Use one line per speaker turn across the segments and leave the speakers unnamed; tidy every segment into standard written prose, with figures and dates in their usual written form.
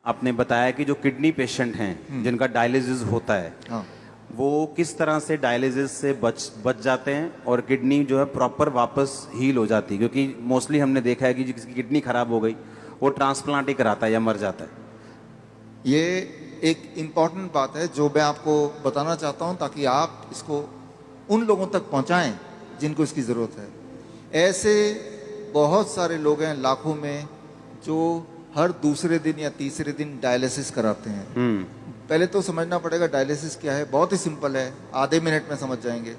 आपने बताया कि जो किडनी पेशेंट हैं जिनका डायलिसिस होता है,
हाँ,
वो किस तरह से डायलिसिस से बच जाते हैं और किडनी जो है प्रॉपर वापस हील हो जाती है, क्योंकि मोस्टली हमने देखा है कि जिसकी किडनी खराब हो गई वो ट्रांसप्लांट ही कराता है या मर जाता है।
ये एक इम्पॉर्टेंट बात है जो मैं आपको बताना चाहता हूँ ताकि आप इसको उन लोगों तक पहुँचाएं जिनको इसकी ज़रूरत है। ऐसे बहुत सारे लोग हैं लाखों में जो हर दूसरे दिन या तीसरे दिन डायलिसिस कराते हैं। पहले तो समझना पड़ेगा डायलिसिस क्या है। बहुत ही सिंपल है, आधे मिनट में समझ जाएंगे।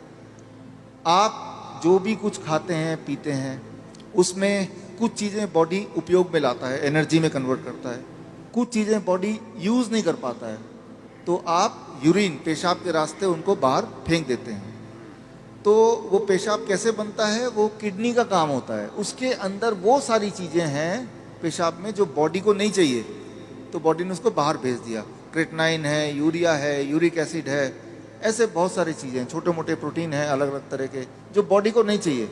आप जो भी कुछ खाते हैं पीते हैं उसमें कुछ चीज़ें बॉडी उपयोग में लाता है, एनर्जी में कन्वर्ट करता है, कुछ चीज़ें बॉडी यूज़ नहीं कर पाता है, तो आप यूरिन पेशाब के रास्ते उनको बाहर फेंक देते हैं। तो वो पेशाब कैसे बनता है, वो किडनी का काम होता है। उसके अंदर वो सारी चीज़ें हैं पेशाब में जो बॉडी को नहीं चाहिए, तो बॉडी ने उसको बाहर भेज दिया। क्रेटनाइन है, यूरिया है, यूरिक एसिड है, ऐसे बहुत सारी चीज़ें, छोटे मोटे प्रोटीन हैं अलग अलग तरह के जो बॉडी को नहीं चाहिए,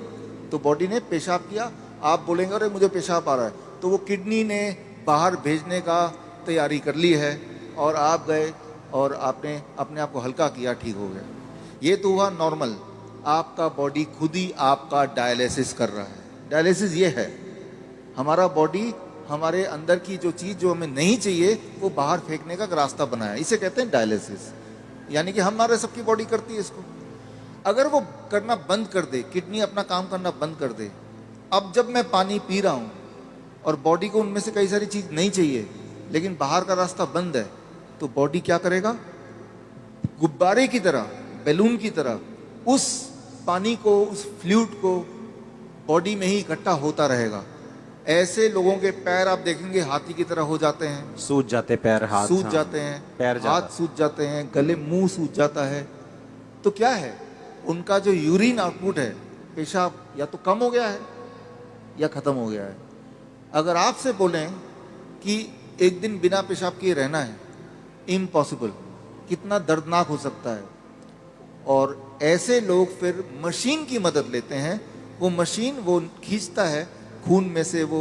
तो बॉडी ने पेशाब किया। आप बोलेंगे अरे मुझे पेशाब आ रहा है, तो वो किडनी ने बाहर भेजने का तैयारी कर ली है और आप गए और आपने अपने आप को हल्का किया, ठीक हो गया। ये तो हुआ नॉर्मल। आपका बॉडी खुद ही आपका डायलिसिस कर रहा है। डायलिसिस ये है, हमारा बॉडी हमारे अंदर की जो चीज़ जो हमें नहीं चाहिए वो बाहर फेंकने का रास्ता बनाया, इसे कहते हैं डायलिसिस। यानी कि हमारे सबकी बॉडी करती है इसको। अगर वो करना बंद कर दे, किडनी अपना काम करना बंद कर दे, अब जब मैं पानी पी रहा हूँ और बॉडी को उनमें से कई सारी चीज़ नहीं चाहिए लेकिन बाहर का रास्ता बंद है, तो बॉडी क्या करेगा, गुब्बारे की तरह, बैलून की तरह उस पानी को, उस फ्लूइड को बॉडी में ही इकट्ठा होता रहेगा। ऐसे लोगों के पैर आप देखेंगे हाथी की तरह हो जाते हैं,
सूज जाते पैर, हाथ
सूज
हाँ,
जाते हैं,
पैर
हाथ सूज जाते हैं, गले मुंह सूज जाता है। तो क्या है, उनका जो यूरिन आउटपुट है, पेशाब या तो कम हो गया है या खत्म हो गया है। अगर आपसे बोलें कि एक दिन बिना पेशाब किए रहना है, इम्पॉसिबल, कितना दर्दनाक हो सकता है। और ऐसे लोग फिर मशीन की मदद लेते हैं। वो मशीन वो खींचता है खून में से वो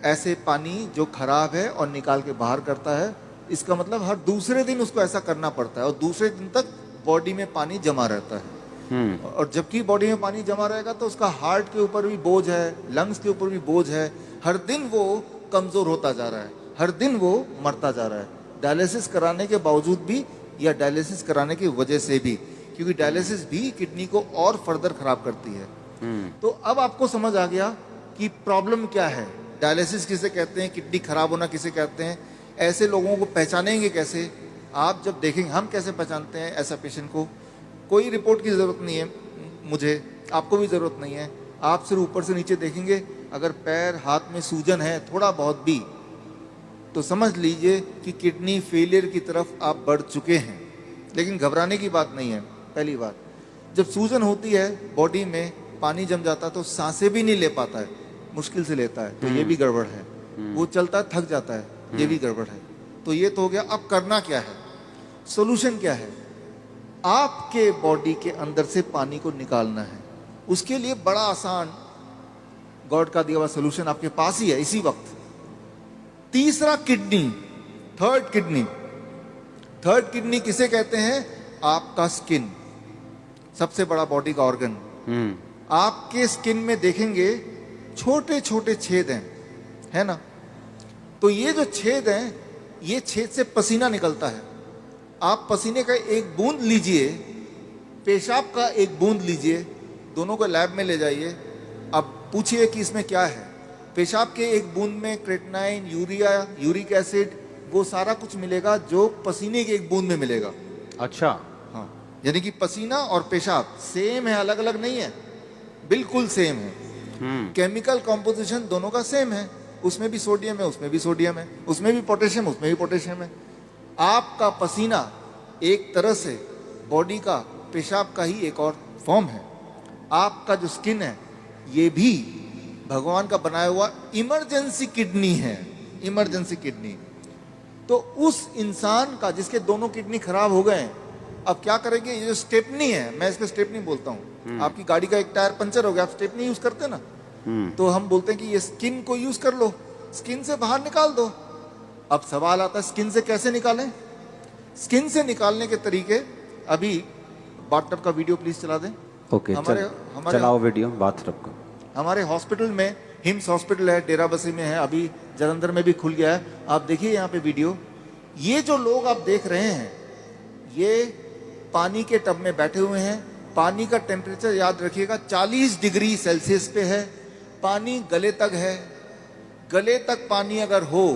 ऐसे पानी जो खराब है और निकाल के बाहर करता है। इसका मतलब हर दूसरे दिन उसको ऐसा करना पड़ता है और दूसरे दिन तक बॉडी में पानी जमा रहता है। और जबकि बॉडी में पानी जमा रहेगा तो उसका हार्ट के ऊपर भी बोझ है, लंग्स के ऊपर भी बोझ है। हर दिन वो कमजोर होता जा रहा है, हर दिन वो मरता जा रहा है, डायलिसिस कराने के बावजूद भी या डायलिसिस कराने की वजह से भी, क्योंकि डायलिसिस भी किडनी को और फर्दर खराब करती है। तो अब आपको समझ आ गया कि प्रॉब्लम क्या है, डायलिसिस किसे कहते हैं, किडनी खराब होना किसे कहते हैं। ऐसे लोगों को पहचानेंगे कैसे, आप जब देखेंगे। हम कैसे पहचानते हैं ऐसा पेशेंट को, कोई रिपोर्ट की ज़रूरत नहीं है मुझे, आपको भी ज़रूरत नहीं है। आप सिर्फ ऊपर से नीचे देखेंगे, अगर पैर हाथ में सूजन है थोड़ा बहुत भी, तो समझ लीजिए कि किडनी फेलियर की तरफ आप बढ़ चुके हैं। लेकिन घबराने की बात नहीं है। पहली बात, जब सूजन होती है बॉडी में, पानी जम जाता है तो सांसें भी नहीं ले पाता है, मुश्किल से लेता है, तो ये भी गड़बड़ है। वो चलता है थक जाता है, ये भी गड़बड़ है। तो ये तो हो गया। अब करना क्या है, सोल्यूशन क्या है, आपके बॉडी के अंदर से पानी को निकालना है। उसके लिए बड़ा आसान गॉड का दिया हुआ सोल्यूशन आपके पास ही है इसी वक्त। तीसरा kidney, third kidney. Third kidney किसे कहते हैं, आपका स्किन, सबसे बड़ा बॉडी का ऑर्गन। आपके स्किन में देखेंगे छोटे छोटे छेद हैं, है ना। तो ये जो छेद हैं, ये छेद से पसीना निकलता है। आप पसीने का एक बूंद लीजिए, पेशाब का एक बूंद लीजिए, दोनों को लैब में ले जाइए। अब पूछिए कि इसमें क्या है। पेशाब के एक बूंद में क्रेटनाइन, यूरिया, यूरिक एसिड, वो सारा कुछ मिलेगा जो पसीने के एक बूंद में मिलेगा।
अच्छा,
हाँ, यानी कि पसीना और पेशाब सेम है, अलग अलग नहीं है, बिल्कुल सेम है। केमिकल कॉम्पोजिशन दोनों का सेम है, उसमें भी सोडियम है, उसमें भी सोडियम है, उसमें भी पोटेशियम, उसमें भी पोटेशियम है। आपका पसीना एक तरह से बॉडी का पेशाब का ही एक और फॉर्म है। आपका जो स्किन है, ये भी भगवान का बनाया हुआ इमरजेंसी किडनी है, इमरजेंसी किडनी। तो उस इंसान का जिसके दोनों किडनी खराब हो गए, अब क्या करेंगे, ये जो स्टेपनी है, मैं इसको स्टेपनी बोलता हूँ। आपकी गाड़ी का एक टायर पंचर हो गया, आप स्टेपनी यूज करते हैं ना, तो हम बोलते हैं कि ये स्किन को यूज कर लो, स्किन से बाहर निकाल दो। अब सवाल आता है स्किन से कैसे निकालें। स्किन से निकालने के तरीके, अभी बाथटब का वीडियो प्लीज चला दें।
ओके,
हमारे
चलाओ वीडियो बाथटब का।
हमारे हॉस्पिटल में, हिम्स हॉस्पिटल है, डेराबस्सी में है, अभी जलंधर में भी खुल गया है। आप देखिए यहाँ पे वीडियो, ये जो लोग आप देख रहे हैं ये पानी के टब में बैठे हुए हैं। पानी का टेम्परेचर याद रखिएगा 40 डिग्री सेल्सियस पे है। पानी गले तक है। गले तक पानी अगर हो,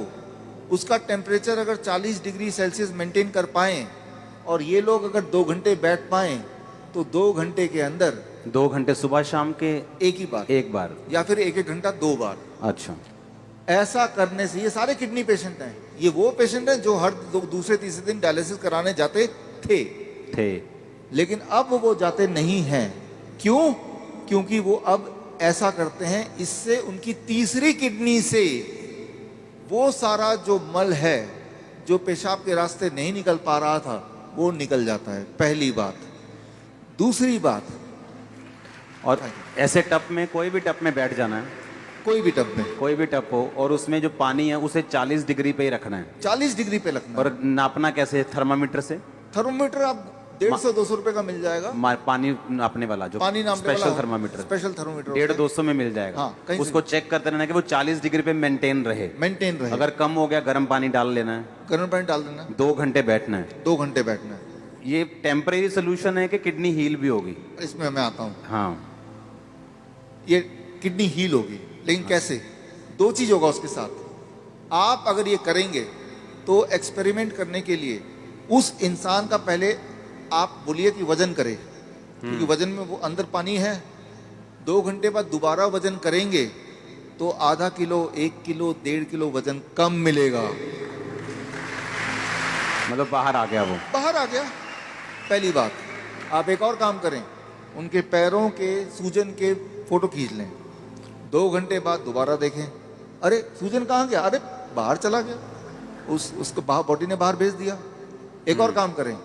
उसका टेम्परेचर अगर 40 डिग्री सेल्सियस मेंटेन कर पाएं और ये लोग अगर 2 घंटे बैठ पाएं तो 2 घंटे के अंदर
2 घंटे सुबह शाम के
एक ही बार,
एक बार,
या फिर 1-1 घंटा 2 बार।
अच्छा,
ऐसा करने से, ये सारे किडनी पेशेंट हैं, ये वो पेशेंट हैं जो हर दूसरे तीसरे दिन डायलिसिस कराने जाते थे, लेकिन अब वो जाते नहीं हैं। क्यों? क्योंकि वो अब ऐसा करते हैं, इससे उनकी तीसरी किडनी से वो सारा जो मल है जो पेशाब के रास्ते नहीं निकल पा रहा था वो निकल जाता है। पहली बात। दूसरी बात,
और ऐसे टब में, कोई भी टब में बैठ जाना है,
कोई भी टब में,
कोई भी टब हो, और उसमें जो पानी है उसे 40 डिग्री पे ही रखना है।
40 डिग्री पे रखना है।
और नापना कैसे? थर्मामीटर से।
थर्मोमीटर आप 150-200 रुपए का मिल जाएगा।
पानी नापने वाला जो
पानी नापने
स्पेशल
वाला
थर्मामीटर,
स्पेशल थर्मोमीटर
150-200 में मिल जाएगा।
हाँ, कहीं से
उसको चेक करते रहना कि वो 40 डिग्री पे मेंटेन रहे। अगर कम हो गया गर्म पानी डाल लेना है,
गर्म पानी डाल देना,
2 घंटे बैठना है।
2 घंटे बैठना है।
ये टेम्परेरी सोल्यूशन है कि किडनी हील भी होगी?
इसमें मैं आता हूँ।
हाँ,
ये किडनी हील होगी, लेकिन कैसे? 2 चीज होगा उसके साथ। आप अगर ये करेंगे तो एक्सपेरिमेंट करने के लिए उस इंसान का पहले आप बोलिए कि वजन करे, क्योंकि वजन में वो अंदर पानी है। 2 घंटे बाद दोबारा वजन करेंगे तो आधा किलो, 1 किलो, 1.5 किलो वजन कम मिलेगा।
मतलब बाहर आ गया, वो
बाहर आ गया। पहली बात। आप एक और काम करें, उनके पैरों के सूजन के फोटो खींच लें। 2 घंटे बाद दोबारा देखें, अरे सूजन कहाँ गया? अरे बाहर चला गया, उसको बॉडी ने बाहर भेज दिया। एक और काम करें,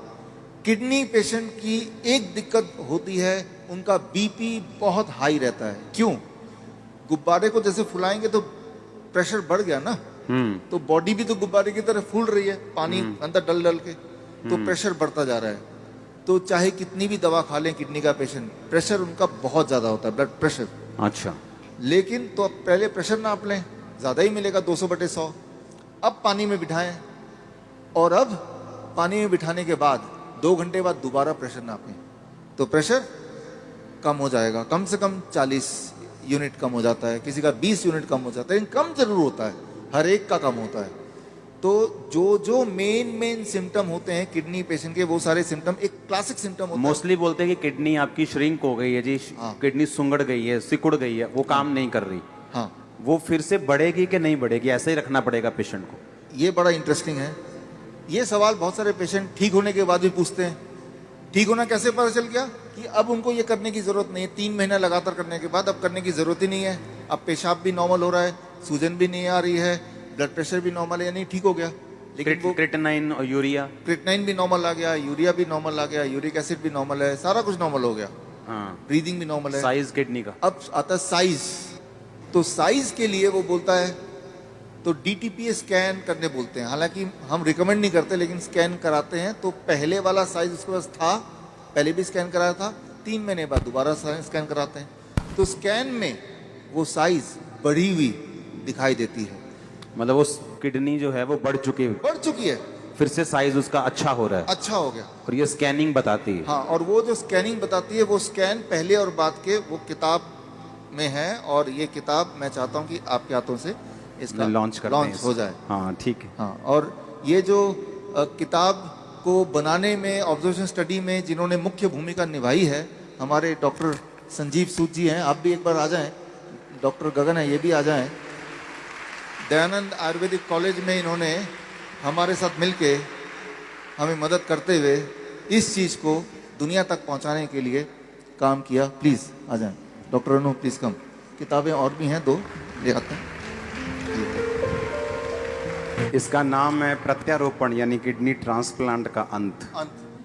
किडनी पेशेंट की एक दिक्कत होती है, उनका बीपी बहुत हाई रहता है। क्यों? गुब्बारे को जैसे फुलाएंगे तो प्रेशर बढ़ गया ना, तो बॉडी भी तो गुब्बारे की तरह फूल रही है, पानी अंदर डल डल के, तो प्रेशर बढ़ता जा रहा है। तो चाहे कितनी भी दवा खा लें किडनी का पेशेंट, प्रेशर उनका बहुत ज्यादा होता है, ब्लड प्रेशर।
अच्छा,
लेकिन तो अब पहले प्रेशर नाप लें, ज्यादा ही मिलेगा 200/100। अब पानी में बिठाएं, और अब पानी में बिठाने के बाद 2 घंटे बाद दोबारा प्रेशर नापें, तो प्रेशर कम हो जाएगा। कम से कम 40 यूनिट कम हो जाता है, किसी का 20 यूनिट कम हो जाता है, लेकिन कम जरूर होता है, हर एक का कम होता है। तो जो मेन सिम्टम होते हैं किडनी पेशेंट के, वो सारे सिम्टम एक क्लासिक सिम्टम होता है।
मोस्टली बोलते हैं कि किडनी आपकी श्रिंक हो गई है जी, किडनी सुंगड़ गई है, सिकुड़ गई है, वो काम नहीं कर रही।
हाँ,
वो फिर से बढ़ेगी कि नहीं बढ़ेगी? ऐसे ही रखना पड़ेगा पेशेंट को?
ये बड़ा इंटरेस्टिंग है। ये सवाल बहुत सारे पेशेंट ठीक होने के बाद भी पूछते हैं। ठीक होना कैसे पता चल गया? कि अब उनको ये करने की जरूरत नहीं है। 3 महीना लगातार करने के बाद अब करने की जरूरत ही नहीं है। अब पेशाब भी नॉर्मल हो रहा है, सूजन भी नहीं आ रही है, ब्लड प्रेशर भी नॉर्मल है, यानी ठीक हो गया। लेकिन वो
क्रिटेनाइन और यूरिया,
क्रिटेनाइन भी नॉर्मल आ गया, यूरिया भी नॉर्मल आ गया, यूरिक एसिड भी नॉर्मल है, सारा कुछ नॉर्मल हो गया।
हाँ,
ब्रीदिंग भी नॉर्मल है।
साइज किडनी का।
अब आता है साइज। तो साइज के लिए वो बोलता है, तो डीटीपी स्कैन करने बोलते हैं। हालांकि हम रिकमेंड नहीं करते, लेकिन स्कैन कराते हैं। तो पहले वाला साइज उसके पास था, पहले भी स्कैन कराया था, 3 महीने बाद दोबारा स्कैन कराते हैं। तो स्कैन में वो साइज बढ़ी हुई दिखाई देती है,
मतलब वो किडनी जो है वो बढ़ चुकी है,
बढ़ चुकी है,
फिर से साइज उसका अच्छा हो रहा है,
अच्छा हो गया।
और ये स्कैनिंग बताती है।
हाँ, और वो जो स्कैनिंग बताती है, वो स्कैन पहले और बाद के वो किताब में है। और ये किताब मैं चाहता हूँ कि आपके हाथों से इसका
लॉन्च
हो जाए।
हाँ, ठीक है।
हाँ, और ये जो किताब को बनाने में, ऑब्जर्वेशन स्टडी में जिन्होंने मुख्य भूमिका निभाई है, हमारे डॉक्टर संजीव सूद जी हैं। आप भी एक बार आ जाएं। डॉक्टर गगन है, ये भी आ जाएं। दयानंद आयुर्वेदिक कॉलेज में इन्होंने हमारे साथ मिलके हमें मदद करते हुए इस चीज़ को दुनिया तक पहुंचाने के लिए काम किया। प्लीज़ आ जाएं। डॉक्टर अनु, प्लीज़ कम। किताबें और भी हैं, 2 ले आते हैं।
इसका नाम है प्रत्यारोपण, यानी किडनी ट्रांसप्लांट का अंत।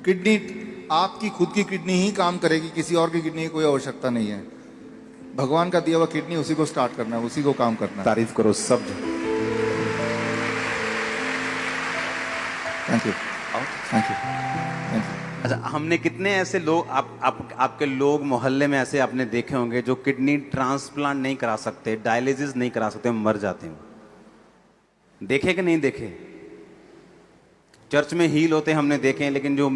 किडनी, आपकी खुद की किडनी ही काम करेगी, किसी और की किडनी की कोई आवश्यकता नहीं है। भगवान का दिया हुआ किडनी, उसी को स्टार्ट करना है, उसी को काम करना है।
तारीफ करो सब।
Thank you, thank you, thank you.
अच्छा, हमने कितने ऐसे लोग आपके लोग मोहल्ले में ऐसे आपने देखे होंगे जो किडनी ट्रांसप्लांट नहीं करा सकते, डायलिसिस नहीं करा सकते, मर जाते हैं। देखे कि नहीं देखे? चर्च में हील होते हमने देखे हैं, लेकिन जो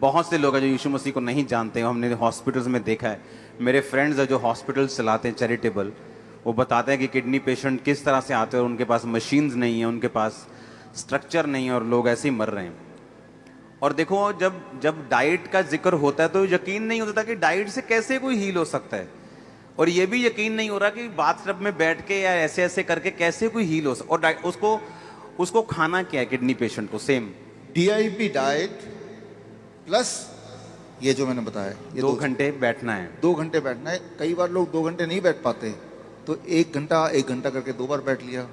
बहुत से लोग हैं जो यीशु मसीह को नहीं जानते हैं, हमने हॉस्पिटल्स में देखा है। मेरे फ्रेंड्स हैं जो हॉस्पिटल्स चलाते हैं चैरिटेबल, वो बताते हैं कि किडनी पेशेंट किस तरह से आते हैं और उनके पास मशीन्स नहीं है, उनके पास स्ट्रक्चर नहीं है और लोग ऐसे ही मर रहे हैं। और देखो, जब डाइट का जिक्र होता है तो यकीन नहीं होता कि डाइट से कैसे कोई हील हो सकता है, और ये भी यकीन नहीं हो रहा कि बाथटब में बैठ के या ऐसे ऐसे करके कैसे कोई हील हो सकता। और उसको खाना क्या है किडनी पेशेंट को? सेम
DIP डाइट प्लस ये जो मैंने बताया, ये
2 घंटे बैठना है।
2 घंटे बैठना है। कई बार लोग 2 घंटे नहीं बैठ पाते, तो 1 घंटा करके 2 बार बैठ लिया।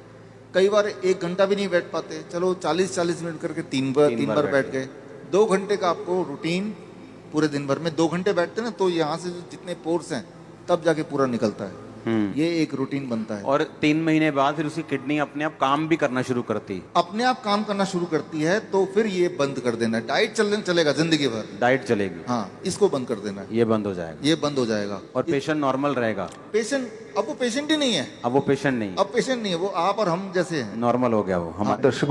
कई बार 1 घंटा भी नहीं बैठ पाते, चलो 40 मिनट करके 3 बार बैठ गए। 2 घंटे का आपको रूटीन पूरे दिन भर में 2 घंटे बैठते ना, तो यहाँ से जितने पोर्स हैं तब जाके पूरा निकलता है। ये एक रूटीन बनता है।
और 3 महीने बाद फिर उसकी किडनी अपने आप काम भी करना शुरू करती है।
अपने आप काम करना शुरू करती है, तो फिर ये बंद कर देना है। डाइट चलेगा जिंदगी भर,
डाइट चलेगी,
हाँ, इसको बंद कर देना है।
ये बंद हो जाएगा,
ये बंद हो जाएगा
और पेशेंट नॉर्मल रहेगा।
पेशेंट, अब वो पेशेंट ही नहीं है,
अब वो पेशेंट नहीं,
अब पेशेंट नहीं है, वो आप और हम जैसे हैं।
नॉर्मल हो गया वो। हमारे
हाँ।
दर्शकों